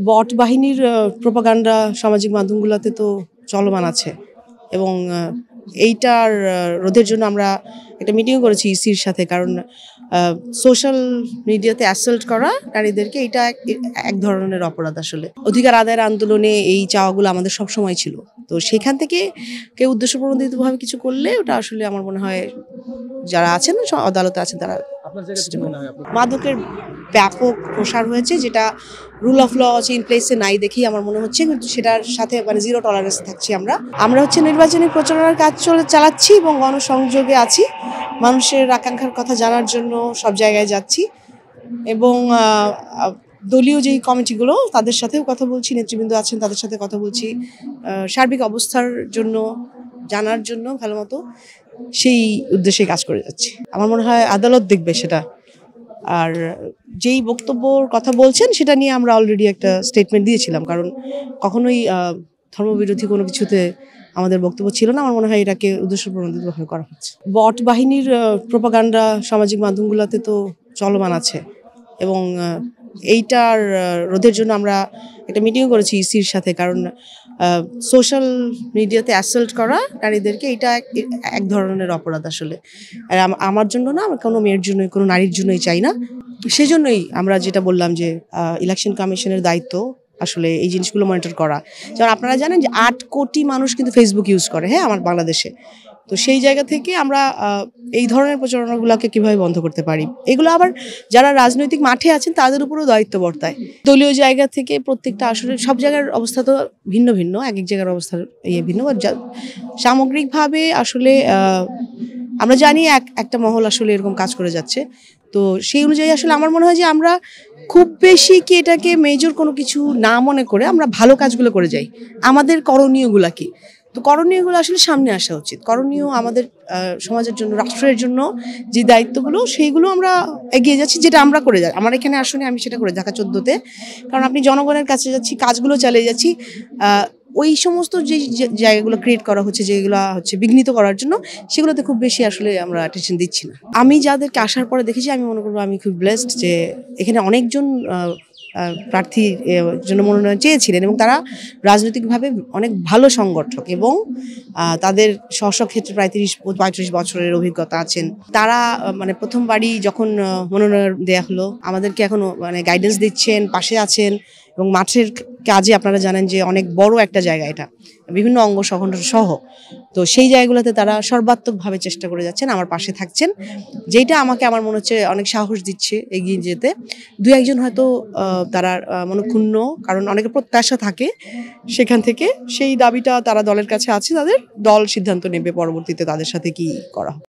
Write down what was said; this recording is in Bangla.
বট বাহিনীর প্রোপাগান্ডা সামাজিক মাধ্যমগুলোতে তো চলমান আছে এবং এইটার রোধের জন্য আমরা একটা মিটিংও করেছি ইসির সাথে। কারণ সোশ্যাল মিডিয়াতে অ্যাসল্ট করা নারীদেরকে এটা এক ধরনের অপরাধ। আসলে অধিকার আদায়ের আন্দোলনে এই চাওয়াগুলো আমাদের সব সময় ছিল। তো সেখান থেকে কেউ উদ্দেশ্যপ্রণোদিতভাবে কিছু করলে ওটা আসলে আমার মনে হয় যারা আছেন আদালতে আছেন তারা। মাদকের ব্যাপক প্রসার হয়েছে, যেটা রুল অফ ল ইন প্লেসে নাই দেখেই আমার মনে হচ্ছে, কিন্তু সেটার সাথে মানে জিরো টলারেন্স থাকছি আমরা হচ্ছে নির্বাচনী প্রচারণার কাজ চালাচ্ছি এবং গণসংযোগে আছি। মানুষের আকাঙ্ক্ষার কথা জানার জন্য সব জায়গায় যাচ্ছি এবং দলীয় যেই কমিটিগুলো তাদের সাথেও কথা বলছি, নেতৃবৃন্দ আছেন তাদের সাথে কথা বলছি সার্বিক অবস্থার জন্য জানার জন্য ভালো মতো, সেই উদ্দেশ্যে কাজ করে যাচ্ছি। আমার মনে হয় আদালত দেখবে সেটা। আর যেই বক্তব্যর কথা বলছেন সেটা নিয়ে আমরা অলরেডি একটা স্টেটমেন্ট দিয়েছিলাম, কারণ কখনোই ধর্মবিরোধী কোনো কিছুতে আমাদের বক্তব্য ছিল না। আমার মনে হয় এটাকে উদ্দেশ্যপ্রণোদিতভাবে করা হচ্ছে। বট বাহিনীর প্রোপাগান্ডা সামাজিক মাধ্যমগুলোতে তো চলমান আছে এবং এইটার রোধের জন্য আমরা একটা মিটিংও করেছি ইসির সাথে। কারণ সোশ্যাল মিডিয়াতে অ্যাসল্ট করা নারীদেরকে এটা এক ধরনের অপরাধ। আসলে আমার জন্য না, আমার কোনো মেয়ের জন্য, কোনো নারীর জন্যই চাই না। সেজন্যই আমরা যেটা বললাম যে ইলেকশন কমিশনের দায়িত্ব আসলে এই জিনিসগুলো মনিটর করা। যেমন আপনারা জানেন যে 8 কোটি মানুষ কিন্তু ফেসবুক ইউজ করে, হ্যাঁ, আমার বাংলাদেশে। তো সেই জায়গা থেকে আমরা এই ধরনের প্রচারণাগুলোকে কিভাবে বন্ধ করতে পারি, এগুলো আবার যারা রাজনৈতিক মাঠে আছেন তাদের উপরেও দায়িত্ব বর্তায়। দলীয় জায়গা থেকে প্রত্যেকটা আসলে সব জায়গার অবস্থা তো ভিন্ন ভিন্ন, এক এক জায়গার অবস্থা ভিন্ন। সামগ্রিকভাবে আসলে আমরা জানি একটা মহল আসলে এরকম কাজ করে যাচ্ছে। তো সেই অনুযায়ী আসলে আমার মনে হয় যে আমরা খুব বেশি কি এটাকে মেজর কোনো কিছু না মনে করে আমরা ভালো কাজগুলো করে যাই। আমাদের করণীয়গুলা কি, তো করণীয়গুলো আসলে সামনে আসা উচিত। করণীয় আমাদের সমাজের জন্য, রাষ্ট্রের জন্য যে দায়িত্বগুলো সেইগুলো আমরা এগিয়ে যাচ্ছি, যেটা আমরা করে যাই। আমার এখানে আসলে আমি সেটা করে ঢাকা 14-তে, কারণ আপনি জনগণের কাছে যাচ্ছি, কাজগুলো চালিয়ে যাচ্ছি। ওই সমস্ত যে জায়গাগুলো ক্রিয়েট করা হচ্ছে, যেগুলো হচ্ছে বিঘ্নিত করার জন্য, সেগুলোতে খুব বেশি আসলে আমরা অ্যাটেনশন দিচ্ছি না। আমি যাদেরকে আসার পরে দেখেছি, আমি মনে করবো আমি খুব ব্লেসড যে এখানে অনেকজন প্রার্থীর জন্য মনোনয়ন চেয়েছিলেন এবং তারা রাজনৈতিকভাবে অনেক ভালো সংগঠক এবং তাদের স্ব ক্ষেত্রে প্রায় 30-35 বছরের অভিজ্ঞতা আছেন। তারা মানে প্রথমবারই যখন মনোনয়ন দেয়া হলো আমাদেরকে এখনো মানে গাইডেন্স দিচ্ছেন, পাশে আছেন এবং মাঠের কাজে আপনারা জানেন যে অনেক বড় একটা জায়গা এটা, বিভিন্ন অঙ্গ সংগঠন সহ। তো সেই জায়গাগুলোতে তারা সর্বাত্মকভাবে চেষ্টা করে যাচ্ছেন, আমার পাশে থাকছেন, যেটা আমাকে আমার মনে হচ্ছে অনেক সাহস দিচ্ছে এগিয়ে যেতে। 2-1 জন হয়তো তারা মনক্ষুণ্ণ, কারণ অনেকের প্রত্যাশা থাকে সেখান থেকে, সেই দাবিটা তারা দলের কাছে আছে, তাদের দল সিদ্ধান্ত নেবে পরবর্তীতে তাদের সাথে কি করা হবে।